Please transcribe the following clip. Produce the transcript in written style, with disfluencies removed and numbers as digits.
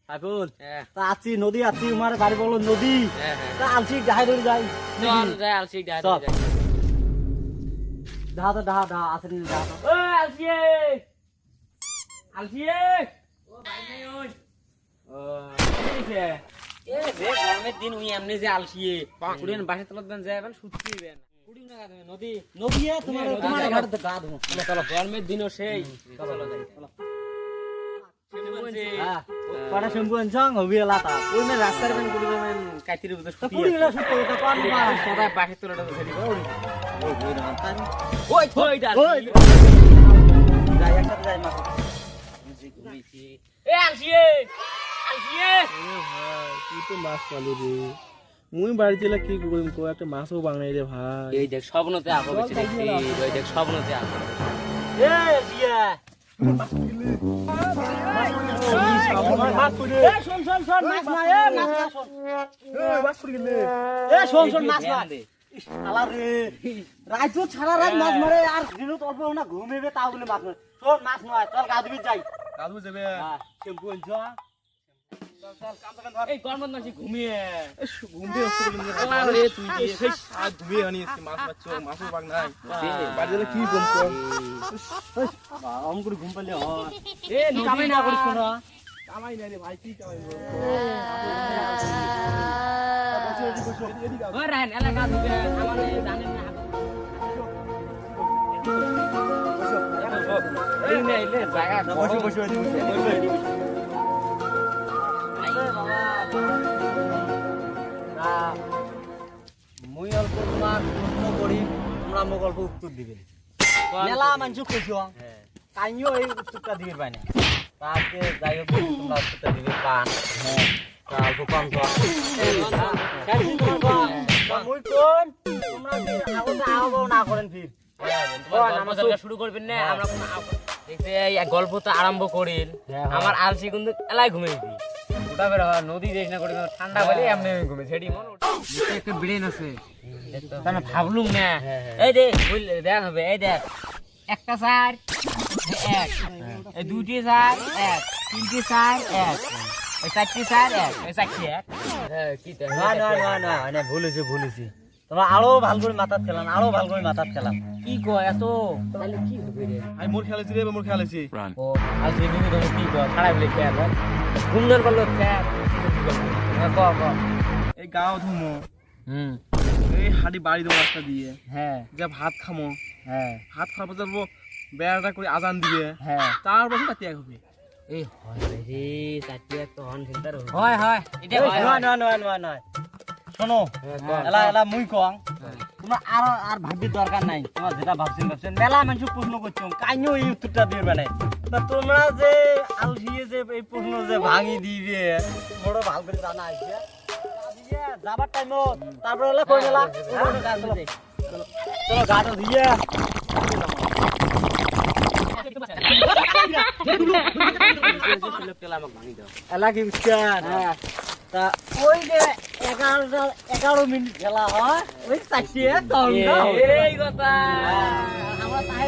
সাইফুল হ্যাঁ। তা আছি নদী আছি উমারে বাড়ি বলো নদী হ্যাঁ, হ্যাঁ। তা আলসি ডাহাই ধরে যাই চল যাই আলসি ডাহাই চল। যাই। ডাহা তো ডাহা আছে নি ডাহা তো ওই আলসি আলসি ও ভাই নাই ওই ও কি হইছে এ রে গরমের দিন উই এমনি যে আলসি কুড়িন বাসে তলত দেন যায় মানে সুতি বেন কুড়িন না গাদে নদী নদী তোমার নদী তোমার যাই। ঘাট গা ধো চলো চলো গরমের দিনও সেই চলো যাই চলো হ্যাঁ পাড়া শ্যাম্পু আনছং হবি লাতা ওই মানে রাস্তার বেন কুড়ি বেন কাইতির বুঝে তো সুতি কুড়ি গেলা সুতো তো পান পান সদা বাসে তলটা ধরি ওই না তাই ওই ওই ডাল ওই যাই একসাথে যাই মাছ এ আলসি আলসি তুই তো মাছ পালি রে মুই বাড়িতে এলে কি করিম কো একটা মাছও বাংলাই রে ভাই এই দেখ স্বপ্নতে আঁকো বেশি দেখছি ওই দেখ স্বপ্নতে আঁকো এ জিয়া মাছ পুড়ে এ শোন শোন শোন মাছ না এ মাছ না শোন মাছ পড়ে গেলে এ শোন শোন মাছ না শালা রে রাইতো ছাড়া রাত মাছ মারে আর দিনও অল্প না ঘুমেবে তাও বলে মাছ মারে শোন মাছ নয় চল গা ধুবি যাই কাজু যাবে হ্যাঁ শ্যাম্পু আনছ চল চল কাম কাম ধর এই গরমের মাসে ঘুমিয়ে ঘুম দিয়ে আসতে বলি আরে তুই যে সেই আর ধুবে আনি আজকে মাছ মারছো মাছও বাং নাই বাড়িতে এলে কি কম কম অম করে ঘুম পাইলে হয় এ তুই কামাই না করিস কোন কামাই নাই রে ভাই কি কামাই ও রান এলাকা দিবে আমারে জানেন না এই নে লে জায়গা বসে বসে বসে মুই অল্প তোমার প্রশ্ন করি তোমরা মোক অল্প উত্তর দিবে মেলা মানুষ কইছো কাইও এই উত্তরটা দিবে পাই না তাকে যাই হোক তোমরা উত্তরটা দিবে পান হ্যাঁ তা অল্প কম তো মুই কোন তোমরা কি আগতে আও না করেন ফির আমাদের শুরু করবেন না আমরা কোন দেখতে এই গল্প তো আরম্ভ করিল আমার আলসি কিন্তু এলাই ঘুমিয়ে দি ওটা বের হয় নদী দেশ না করে ঠান্ডা বলে এমনি ঘুমে ছেড়ি মন একটা ব্রেন আছে তাহলে ভাবলুম না এই দে বুঝলে দেখ হবে এই দেখ একটা সার এক এই দুটি সার এক তিনটি সার এক এই চারটি সার এক এই চারটি এক কি না না না না না ভুলেছি তোমরা আরো ভালো করে মাথাত খেলাম আরো ভালো করে মাথাত খেলাম কি কয় এত তাহলে কি হবে রে আমি মোর খেলেছি রে মোর খেলেছি ও আজকে তুমি তুমি কি কর খারাপ বলে খেয়াল ঘুমদার বললো খেয়াল ক এই গাঁও ধুমো হুম এই হাড়ি বাড়ি দেবো রাস্তা দিয়ে হ্যাঁ যা ভাত খামো হ্যাঁ ভাত খাওয়ার পর যাবো বেড়াটা করে আজান দিবে হ্যাঁ তারপর সেটা ত্যাগ হবে এই হয় রে চারটি এক তো হন সেন্টার হয় হয় এটা হয় নয় শোনো এলা মুই কং তোমরা আর ভাবির দরকার নাই তোমার যেটা ভাবছেন মেলা মানুষ প্রশ্ন করছো কাইনো এই উত্তরটা দিবে না তা তোমরা যে আলসিয়ে যে এই প্রশ্ন যে ভাঙি দিবে বড় ভালো করে জানা আছে যাবার টাইম তারপরে এলা কই মেলা চলো গাড়ি দিয়ে এলা কি বুঝছেন তা ওই যে 11 মিনিট খেলা হয় ওই 4 এই কথা আমরা তাই